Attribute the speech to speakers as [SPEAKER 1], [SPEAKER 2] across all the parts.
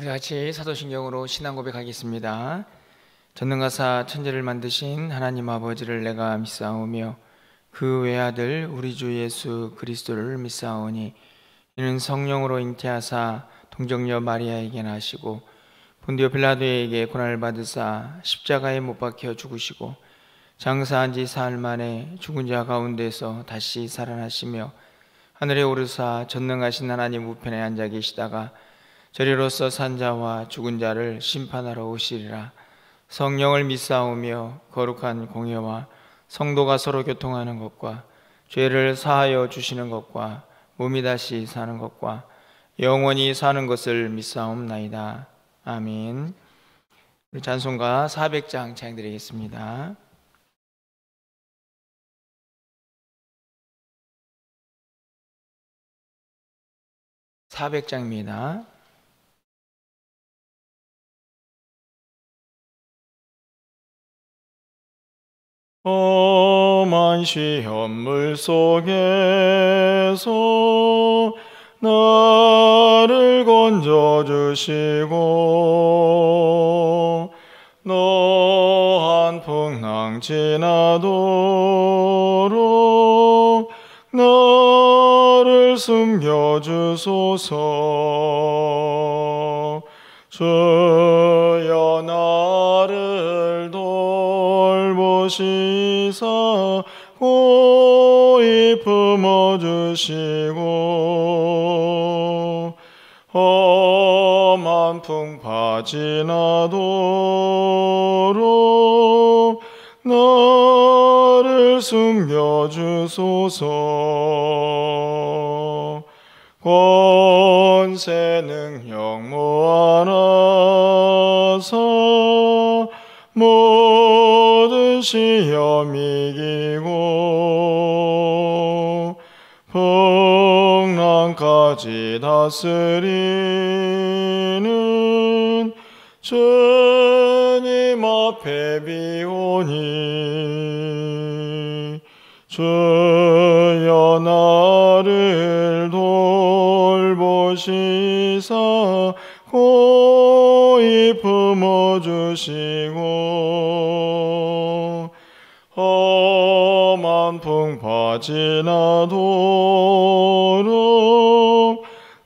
[SPEAKER 1] 우리 같이 사도신경으로 신앙 고백하겠습니다. 전능하사 천지를 만드신 하나님 아버지를 내가 믿사오며 그 외아들 우리 주 예수 그리스도를 믿사오니 이는 성령으로 잉태하사 동정녀 마리아에게 나시고 본디오 빌라도에게 고난을 받으사 십자가에 못 박혀 죽으시고 장사한 지 사흘 만에 죽은 자 가운데서 다시 살아나시며 하늘에 오르사 전능하신 하나님 우편에 앉아 계시다가 저리로서 산 자와 죽은 자를 심판하러 오시리라. 성령을 믿사오며 거룩한 공예와 성도가 서로 교통하는 것과 죄를 사하여 주시는 것과 몸이 다시 사는 것과 영원히 사는 것을 믿사옵나이다. 아멘. 우리 찬송가 400장 찬양드리겠습니다. 400장입니다. 험한 시험물 속에서 나를 건져주시고 노한 풍랑 지나도록 나를 숨겨주소서. 주여 나를 돌보시사 고이 품어주시고 험한 풍파 지나도록 나를 숨겨주소서. 권세 능력 무한하사 모든 시험 이기고 풍랑까지 다스리는 주님 앞에 비오니 주여 나를 돌보시사 고이 품어주시고 험한 풍파 지나도록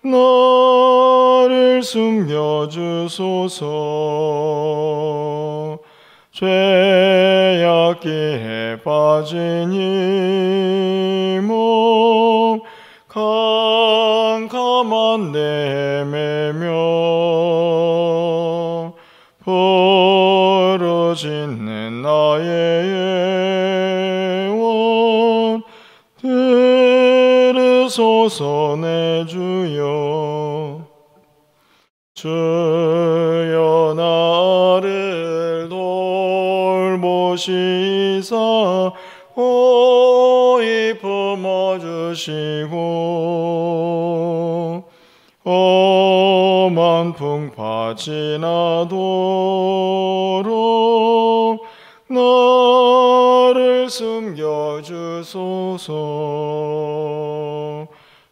[SPEAKER 1] 나를 숨겨주소서. 죄악기에 빠진 이몸 캄캄한 내매며 부르짖는 나의 영혼 들으소서. 내 주여 주여 나를 돌보시사 고이 품어주시고 험한 풍파 지나도록 나를 숨겨주소서.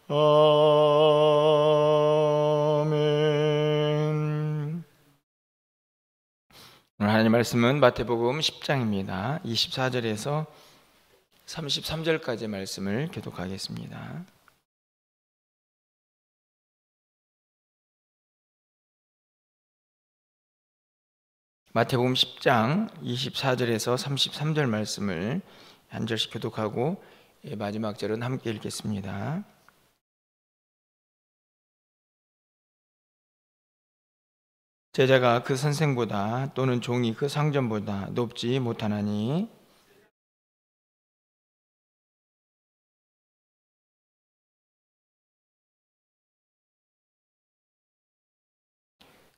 [SPEAKER 1] 아멘. 오늘 하나님 말씀은 마태복음 10장입니다. 24절에서 33절까지의 말씀을 교독하겠습니다. 마태복음 10장 24절에서 33절 말씀을 한 절씩 교독하고 마지막 절은 함께 읽겠습니다. 제자가 그 선생보다 또는 종이 그 상전보다 높지 못하나니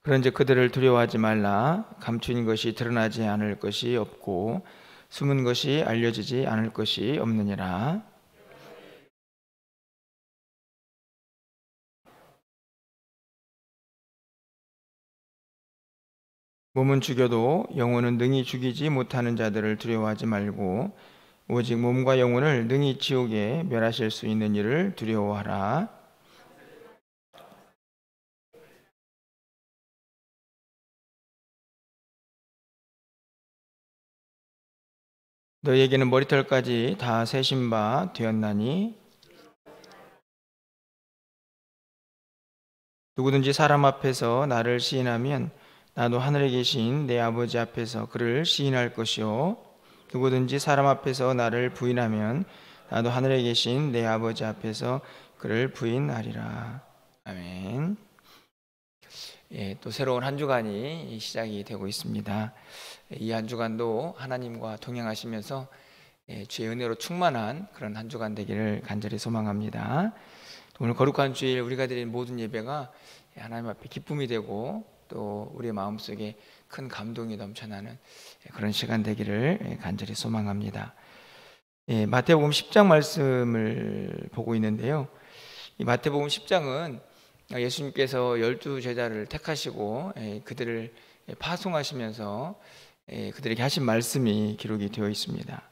[SPEAKER 1] 그런즉 그들을 두려워하지 말라. 감추인 것이 드러나지 않을 것이 없고 숨은 것이 알려지지 않을 것이 없느니라. 몸은 죽여도 영혼은 능히 죽이지 못하는 자들을 두려워하지 말고 오직 몸과 영혼을 능히 지옥에 멸하실 수 있는 이를 두려워하라. 너희에게는 머리털까지 다 세신 바 되었나니 누구든지 사람 앞에서 나를 시인하면 나도 하늘에 계신 내 아버지 앞에서 그를 시인할 것이요 누구든지 사람 앞에서 나를 부인하면 나도 하늘에 계신 내 아버지 앞에서 그를 부인하리라. 아멘. 또 새로운 한 주간이 시작이 되고 있습니다. 이 한 주간도 하나님과 동행하시면서 주의 은혜로 충만한 그런 한 주간 되기를 간절히 소망합니다. 오늘 거룩한 주일 우리가 드린 모든 예배가 하나님 앞에 기쁨이 되고 또 우리의 마음속에 큰 감동이 넘쳐나는 그런 시간 되기를 간절히 소망합니다. 마태복음 10장 말씀을 보고 있는데요. 이 마태복음 10장은 예수님께서 12 제자를 택하시고 그들을 파송하시면서 그들에게 하신 말씀이 기록이 되어 있습니다.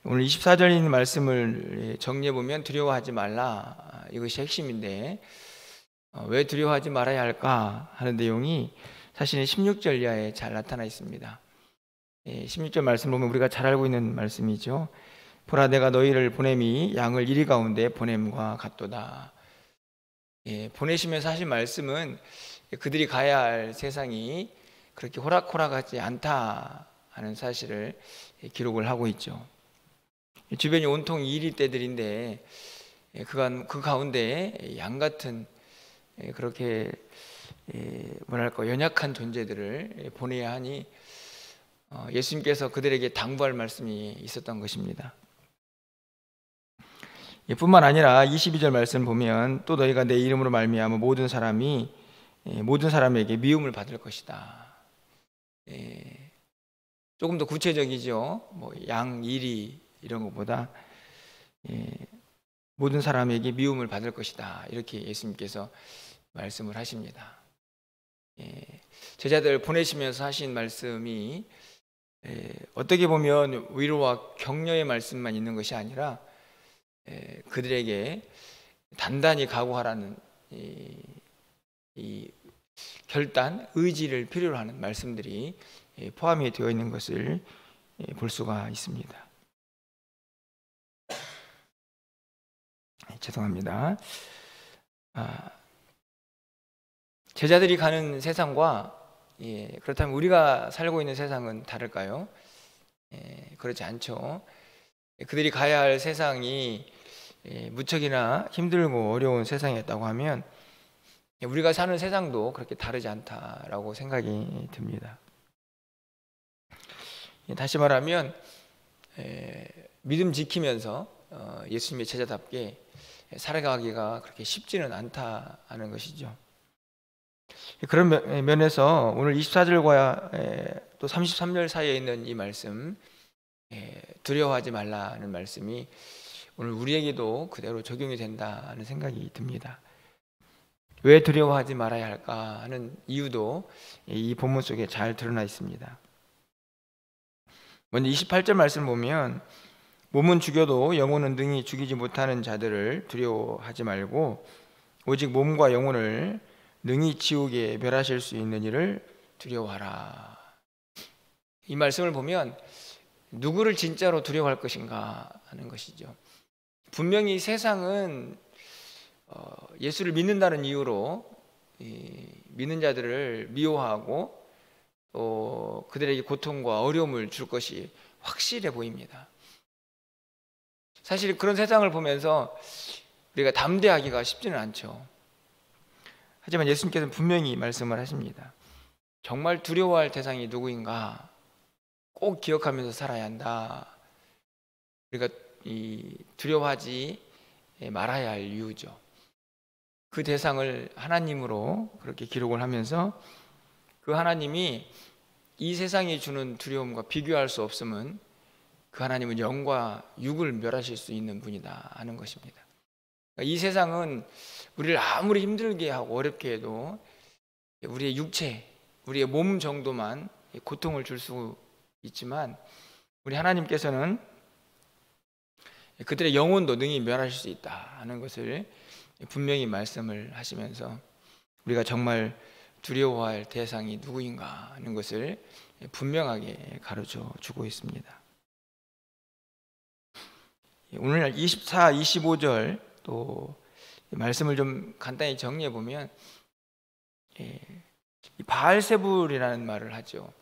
[SPEAKER 1] 오늘 24절에 있는 말씀을 정리해 보면 두려워하지 말라, 이것이 핵심인데 왜 두려워하지 말아야 할까 하는 내용이 사실은 16절 이하에 잘 나타나 있습니다. 16절 말씀 보면 우리가 잘 알고 있는 말씀이죠. 보라, 내가 너희를 보냄이 양을 이리 가운데 보냄과 같도다. 보내시면서 하신 말씀은 그들이 가야 할 세상이 그렇게 호락호락하지 않다 하는 사실을 기록을 하고 있죠. 주변이 온통 이리 때들인데 그 가운데 양 같은 그렇게 뭐랄까 연약한 존재들을 보내야 하니 예수님께서 그들에게 당부할 말씀이 있었던 것입니다. 뿐만 아니라 22절 말씀 보면 또 너희가 내 이름으로 말미암아 모든 사람에게 미움을 받을 것이다. 조금 더 구체적이죠. 양, 이리 이런 것보다 모든 사람에게 미움을 받을 것이다. 이렇게 예수님께서 말씀을 하십니다. 제자들 보내시면서 하신 말씀이 어떻게 보면 위로와 격려의 말씀만 있는 것이 아니라 그들에게 단단히 각오하라는 이 결단, 의지를 필요로 하는 말씀들이 포함이 되어 있는 것을 볼 수가 있습니다. 죄송합니다. 제자들이 가는 세상과 그렇다면 우리가 살고 있는 세상은 다를까요? 그렇지 않죠. 그들이 가야 할 세상이 무척이나 힘들고 어려운 세상이었다고 하면 우리가 사는 세상도 그렇게 다르지 않다라고 생각이 듭니다. 다시 말하면 믿음 지키면서 예수님의 제자답게 살아가기가 그렇게 쉽지는 않다는 것이죠. 그런 면에서 오늘 24절과 또 33절 사이에 있는 이 말씀, 두려워하지 말라는 말씀이 오늘 우리에게도 그대로 적용이 된다는 생각이 듭니다. 왜 두려워하지 말아야 할까 하는 이유도 이 본문 속에 잘 드러나 있습니다. 먼저 28절 말씀 보면 몸은 죽여도 영혼은 능히 죽이지 못하는 자들을 두려워하지 말고 오직 몸과 영혼을 능히 지옥에 멸하실 수 있는 이를 두려워하라. 이 말씀을 보면 누구를 진짜로 두려워할 것인가 하는 것이죠. 분명히 세상은 예수를 믿는다는 이유로 믿는 자들을 미워하고 또 그들에게 고통과 어려움을 줄 것이 확실해 보입니다. 사실 그런 세상을 보면서 우리가 담대하기가 쉽지는 않죠. 하지만 예수님께서는 분명히 말씀을 하십니다. 정말 두려워할 대상이 누구인가 꼭 기억하면서 살아야 한다. 우리가 두려워하지 말아야 할 이유죠. 그 대상을 하나님으로 그렇게 기록을 하면서 그 하나님이 이 세상이 주는 두려움과 비교할 수 없음은 그 하나님은 영과 육을 멸하실 수 있는 분이다 하는 것입니다. 이 세상은 우리를 아무리 힘들게 하고 어렵게 해도 우리의 육체, 우리의 몸 정도만 고통을 줄 수 있지만 우리 하나님께서는 그들의 영혼도 능히 멸하실 수 있다 하는 것을 분명히 말씀을 하시면서 우리가 정말 두려워할 대상이 누구인가 하는 것을 분명하게 가르쳐 주고 있습니다. 오늘 24, 25절 또 말씀을 좀 간단히 정리해 보면 바알세불이라는 말을 하죠.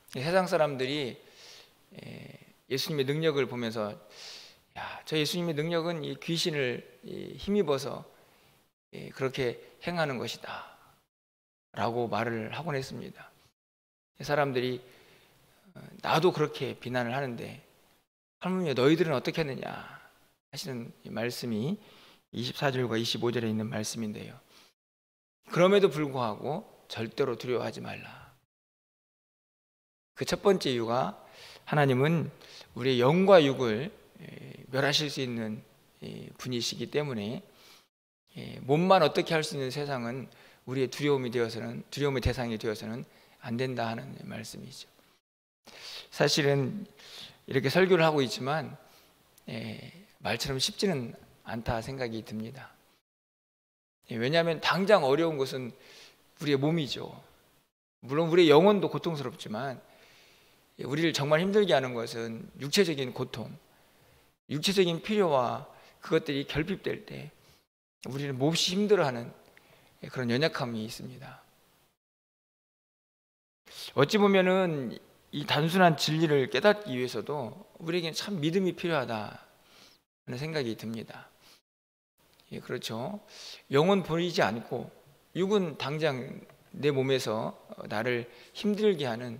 [SPEAKER 1] 세상 사람들이 예수님의 능력을 보면서 저 예수님의 능력은 이 귀신을 힘입어서 그렇게 행하는 것이다 라고 말을 하곤 했습니다. 사람들이 나도 그렇게 비난을 하는데 하물며 너희들은 어떻게 하느냐 하시는 말씀이 24절과 25절에 있는 말씀인데요. 그럼에도 불구하고 절대로 두려워하지 말라. 그 첫 번째 이유가 하나님은 우리의 영과 육을 멸하실 수 있는 분이시기 때문에 몸만 어떻게 할 수 있는 세상은 우리의 두려움의 대상이 되어서는 안 된다 하는 말씀이죠. 사실은 이렇게 설교를 하고 있지만 말처럼 쉽지는 않다 생각이 듭니다. 왜냐하면 당장 어려운 것은 우리의 몸이죠. 물론 우리의 영혼도 고통스럽지만 우리를 정말 힘들게 하는 것은 육체적인 고통, 육체적인 필요와 그것들이 결핍될 때 우리는 몹시 힘들어하는 그런 연약함이 있습니다. 어찌 보면은 이 단순한 진리를 깨닫기 위해서도 우리에게는 참 믿음이 필요하다 하는 생각이 듭니다. 그렇죠. 영은 보이지 않고 육은 당장 내 몸에서 나를 힘들게 하는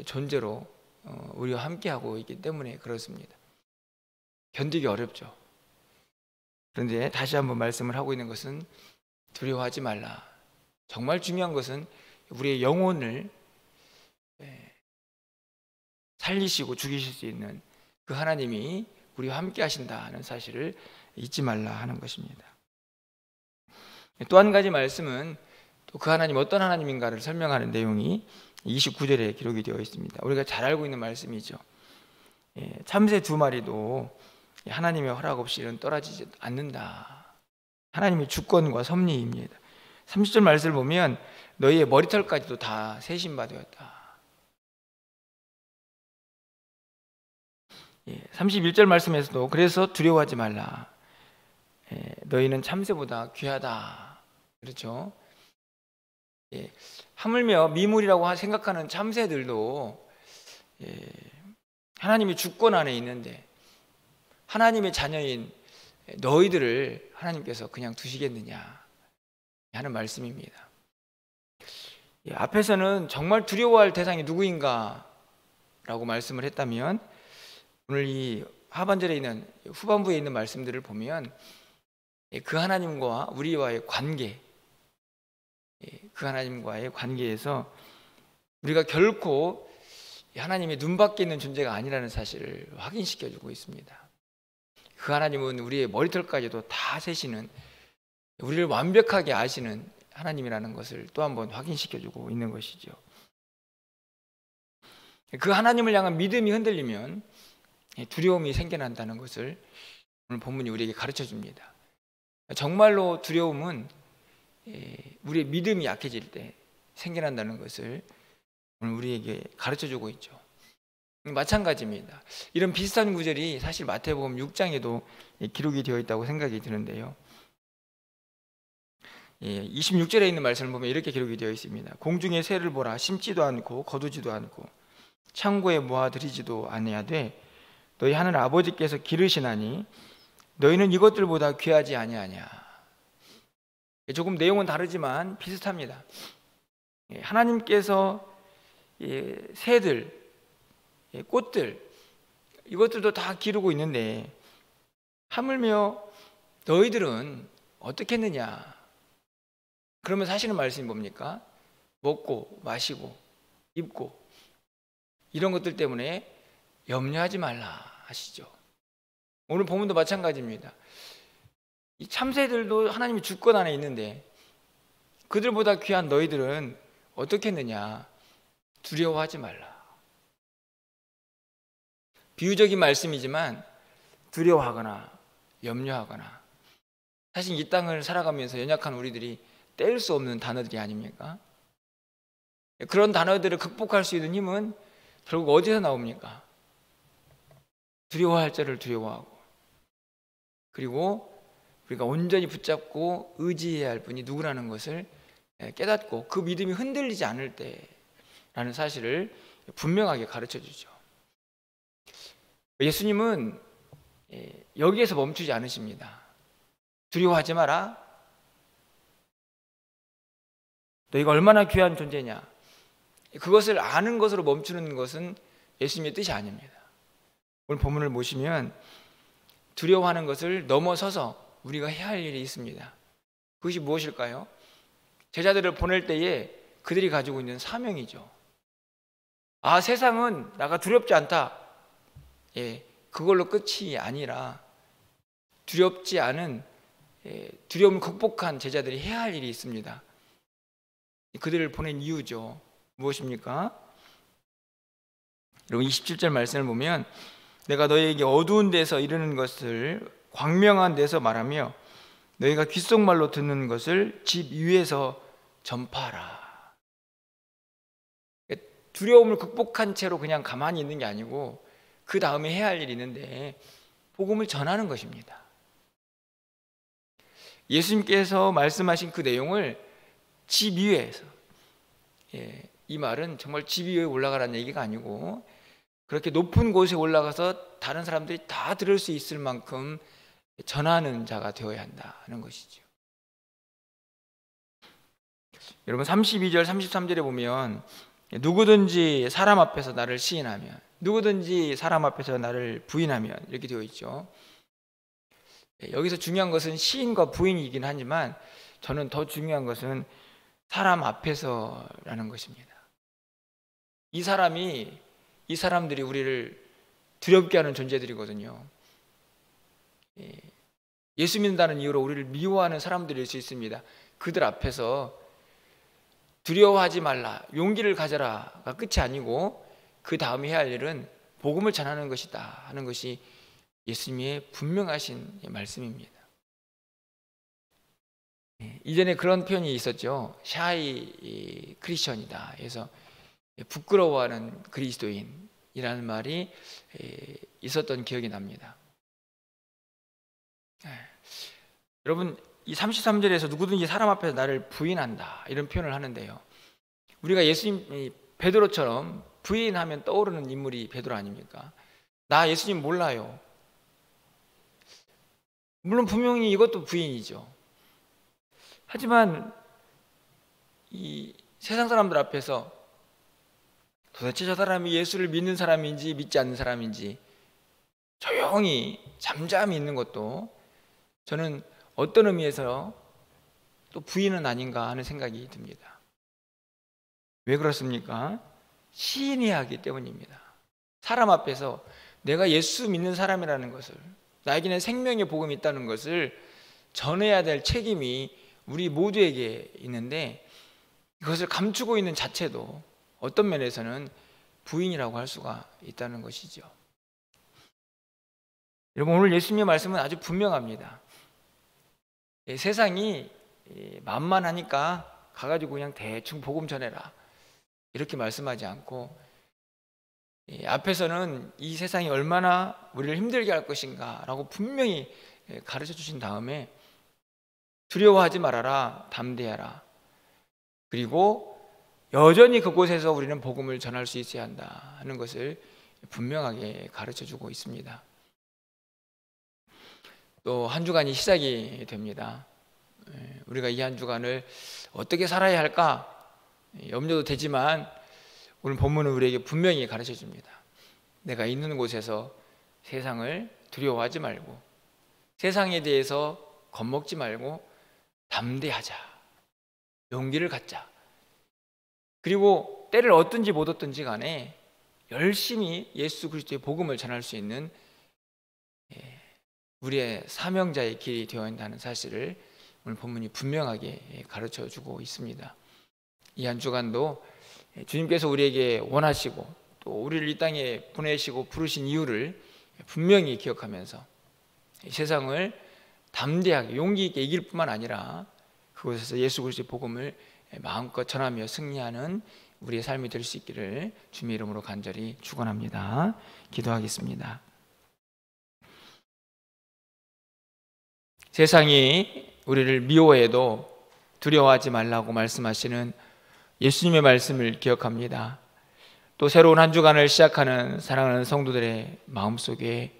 [SPEAKER 1] 존재로 우리와 함께하고 있기 때문에 그렇습니다. 견디기 어렵죠. 그런데 다시 한번 말씀을 하고 있는 것은 두려워하지 말라. 정말 중요한 것은 우리의 영혼을 살리시고 죽이실 수 있는 그 하나님이 우리와 함께 하신다는 사실을 잊지 말라 하는 것입니다. 또 한 가지 말씀은 또 그 하나님 어떤 하나님인가를 설명하는 내용이 29절에 기록이 되어 있습니다. 우리가 잘 알고 있는 말씀이죠. 참새 2마리도 하나님의 허락 없이는 떨어지지 않는다. 하나님의 주권과 섭리입니다. 30절 말씀을 보면 너희의 머리털까지도 다 세신 바 되었다. 31절 말씀에서도 그래서 두려워하지 말라. 너희는 참새보다 귀하다. 그렇죠? 하물며 미물이라고 생각하는 참새들도 하나님의 주권 안에 있는데 하나님의 자녀인 너희들을 하나님께서 그냥 두시겠느냐 하는 말씀입니다. 앞에서는 정말 두려워할 대상이 누구인가 라고 말씀을 했다면 오늘 이 하반절에 있는 후반부에 있는 말씀들을 보면 그 하나님과 우리와의 관계, 그 하나님과의 관계에서 우리가 결코 하나님의 눈밖에 있는 존재가 아니라는 사실을 확인시켜주고 있습니다. 그 하나님은 우리의 머리털까지도 다 세시는, 우리를 완벽하게 아시는 하나님이라는 것을 또 한 번 확인시켜주고 있는 것이죠. 그 하나님을 향한 믿음이 흔들리면 두려움이 생겨난다는 것을 오늘 본문이 우리에게 가르쳐 줍니다. 정말로 두려움은 우리의 믿음이 약해질 때 생겨난다는 것을 오늘 우리에게 가르쳐 주고 있죠. 마찬가지입니다. 이런 비슷한 구절이 사실 마태복음 6장에도 기록이 되어 있다고 생각이 드는데요. 26절에 있는 말씀을 보면 이렇게 기록이 되어 있습니다. 공중의 새를 보라. 심지도 않고 거두지도 않고 창고에 모아들이지도 아니하되 너희 하늘 아버지께서 기르시나니 너희는 이것들보다 귀하지 아니하냐. 조금 내용은 다르지만 비슷합니다. 하나님께서 새들, 꽃들 이것들도 다 기르고 있는데 하물며 너희들은 어떻게 했느냐. 그러면 사실은 말씀이 뭡니까? 먹고 마시고 입고 이런 것들 때문에 염려하지 말라 하시죠. 오늘 본문도 마찬가지입니다. 이 참새들도 하나님의 주권 안에 있는데 그들보다 귀한 너희들은 어떻게 했느냐. 두려워하지 말라. 비유적인 말씀이지만 두려워하거나 염려하거나, 사실 이 땅을 살아가면서 연약한 우리들이 뗄 수 없는 단어들이 아닙니까? 그런 단어들을 극복할 수 있는 힘은 결국 어디서 나옵니까? 두려워할 자를 두려워하고 그리고 우리가 온전히 붙잡고 의지해야 할 분이 누구라는 것을 깨닫고 그 믿음이 흔들리지 않을 때라는 사실을 분명하게 가르쳐 주죠. 예수님은 여기에서 멈추지 않으십니다. 두려워하지 마라. 너희가 얼마나 귀한 존재냐. 그것을 아는 것으로 멈추는 것은 예수님의 뜻이 아닙니다. 오늘 본문을 보시면 두려워하는 것을 넘어서서 우리가 해야 할 일이 있습니다. 그것이 무엇일까요? 제자들을 보낼 때에 그들이 가지고 있는 사명이죠. 세상은 나가 두렵지 않다. 그걸로 끝이 아니라 두렵지 않은 두려움을 극복한 제자들이 해야 할 일이 있습니다. 그들을 보낸 이유죠. 무엇입니까? 여러분 27절 말씀을 보면 내가 너희에게 어두운 데서 이르는 것을 광명한 데서 말하며 너희가 귓속말로 듣는 것을 집 위에서 전파하라. 두려움을 극복한 채로 그냥 가만히 있는 게 아니고 그 다음에 해야 할 일이 있는데 복음을 전하는 것입니다. 예수님께서 말씀하신 그 내용을 집 위에서, 이 말은 정말 집 위에 올라가라는 얘기가 아니고 그렇게 높은 곳에 올라가서 다른 사람들이 다 들을 수 있을 만큼 전하는 자가 되어야 한다는 것이죠. 여러분 32절 33절에 보면 누구든지 사람 앞에서 나를 시인하면, 누구든지 사람 앞에서 나를 부인하면 이렇게 되어 있죠. 여기서 중요한 것은 시인과 부인이긴 하지만 저는 더 중요한 것은 사람 앞에서라는 것입니다. 이 사람들이 우리를 두렵게 하는 존재들이거든요. 예수 믿는다는 이유로 우리를 미워하는 사람들일 수 있습니다. 그들 앞에서 두려워하지 말라, 용기를 가져라가 끝이 아니고 그 다음에 해야 할 일은 복음을 전하는 것이다 하는 것이 예수님의 분명하신 말씀입니다. 이전에 그런 표현이 있었죠. 샤이 크리스천이다. 그래서 부끄러워하는 그리스도인이라는 말이 있었던 기억이 납니다. 여러분 이 33절에서 누구든지 사람 앞에서 나를 부인한다 이런 표현을 하는데요, 우리가 예수님 베드로처럼 부인하면 떠오르는 인물이 베드로 아닙니까? 나 예수님 몰라요. 물론 분명히 이것도 부인이죠. 하지만 이 세상 사람들 앞에서 도대체 저 사람이 예수를 믿는 사람인지 믿지 않는 사람인지 조용히 잠잠히 있는 것도 저는 어떤 의미에서 또 부인은 아닌가 하는 생각이 듭니다. 왜 그렇습니까? 시인해야 하기 때문입니다. 사람 앞에서 내가 예수 믿는 사람이라는 것을, 나에게는 생명의 복음이 있다는 것을 전해야 될 책임이 우리 모두에게 있는데 이것을 감추고 있는 자체도 어떤 면에서는 부인이라고 할 수가 있다는 것이죠. 여러분 오늘 예수님의 말씀은 아주 분명합니다. 세상이 만만하니까 가가지고 그냥 대충 복음 전해라 이렇게 말씀하지 않고 앞에서는 이 세상이 얼마나 우리를 힘들게 할 것인가 라고 분명히 가르쳐 주신 다음에 두려워하지 말아라, 담대하라. 그리고 여전히 그곳에서 우리는 복음을 전할 수 있어야 한다 하는 것을 분명하게 가르쳐 주고 있습니다. 또 한 주간이 시작이 됩니다. 우리가 이 한 주간을 어떻게 살아야 할까 염려도 되지만 오늘 본문은 우리에게 분명히 가르쳐 줍니다. 내가 있는 곳에서 세상을 두려워하지 말고 세상에 대해서 겁먹지 말고 담대하자, 용기를 갖자. 그리고 때를 얻든지 못 얻든지 간에 열심히 예수 그리스도의 복음을 전할 수 있는 우리의 사명자의 길이 되어야 한다는 사실을 오늘 본문이 분명하게 가르쳐 주고 있습니다. 이 한 주간도 주님께서 우리에게 원하시고 또 우리를 이 땅에 보내시고 부르신 이유를 분명히 기억하면서 세상을 담대하게 용기 있게 이길 뿐만 아니라 그곳에서 예수 그리스도의 복음을 마음껏 전하며 승리하는 우리의 삶이 될 수 있기를 주님의 이름으로 간절히 축원합니다. 기도하겠습니다. 세상이 우리를 미워해도 두려워하지 말라고 말씀하시는 예수님의 말씀을 기억합니다. 또 새로운 한 주간을 시작하는 사랑하는 성도들의 마음속에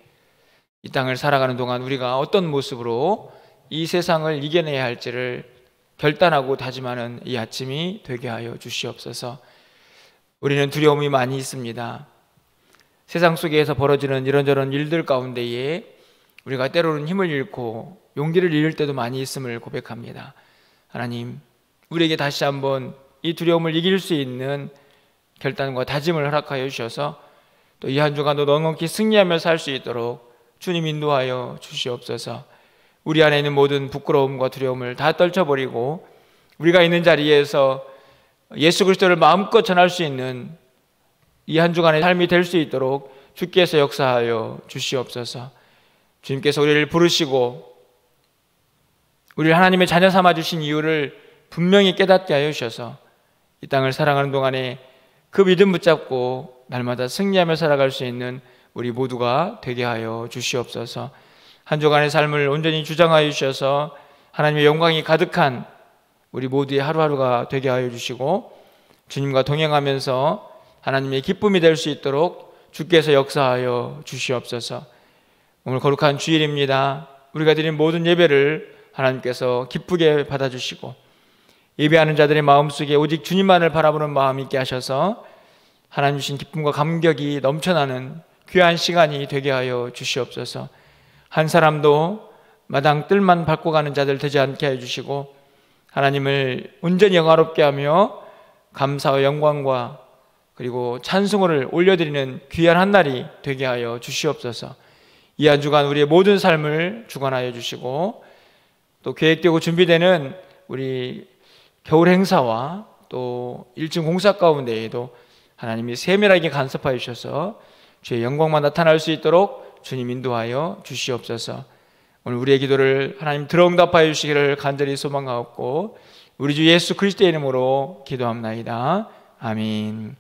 [SPEAKER 1] 이 땅을 살아가는 동안 우리가 어떤 모습으로 이 세상을 이겨내야 할지를 결단하고 다짐하는 이 아침이 되게 하여 주시옵소서. 우리는 두려움이 많이 있습니다. 세상 속에서 벌어지는 이런저런 일들 가운데에 우리가 때로는 힘을 잃고 용기를 잃을 때도 많이 있음을 고백합니다. 하나님, 우리에게 다시 한번 이 두려움을 이길 수 있는 결단과 다짐을 허락하여 주셔서 또 이 한 주간도 넉넉히 승리하며 살 수 있도록 주님 인도하여 주시옵소서. 우리 안에 있는 모든 부끄러움과 두려움을 다 떨쳐버리고 우리가 있는 자리에서 예수 그리스도를 마음껏 전할 수 있는 이 한 주간의 삶이 될 수 있도록 주께서 역사하여 주시옵소서. 주님께서 우리를 부르시고 우리를 하나님의 자녀 삼아 주신 이유를 분명히 깨닫게 하여 주셔서 이 땅을 살아가는 동안에 그 믿음 붙잡고 날마다 승리하며 살아갈 수 있는 우리 모두가 되게 하여 주시옵소서. 한 주간의 삶을 온전히 주장하여 주셔서 하나님의 영광이 가득한 우리 모두의 하루하루가 되게 하여 주시고 주님과 동행하면서 하나님의 기쁨이 될 수 있도록 주께서 역사하여 주시옵소서. 오늘 거룩한 주일입니다. 우리가 드린 모든 예배를 하나님께서 기쁘게 받아주시고 예배하는 자들의 마음속에 오직 주님만을 바라보는 마음이 있게 하셔서 하나님 주신 기쁨과 감격이 넘쳐나는 귀한 시간이 되게 하여 주시옵소서. 한 사람도 마당 뜰만 밟고 가는 자들 되지 않게 해주시고 하나님을 온전히 영화롭게 하며 감사와 영광과 그리고 찬송을 올려드리는 귀한 한 날이 되게 하여 주시옵소서. 이 한 주간 우리의 모든 삶을 주관하여 주시고 또 계획되고 준비되는 우리 겨울 행사와 또 1층 공사 가운데에도 하나님이 세밀하게 간섭하여 주셔서 주의 영광만 나타날 수 있도록 주님 인도하여 주시옵소서. 오늘 우리의 기도를 하나님 들어응답하여 주시기를 간절히 소망하옵고 우리 주 예수 그리스도의 이름으로 기도합나이다. 아멘.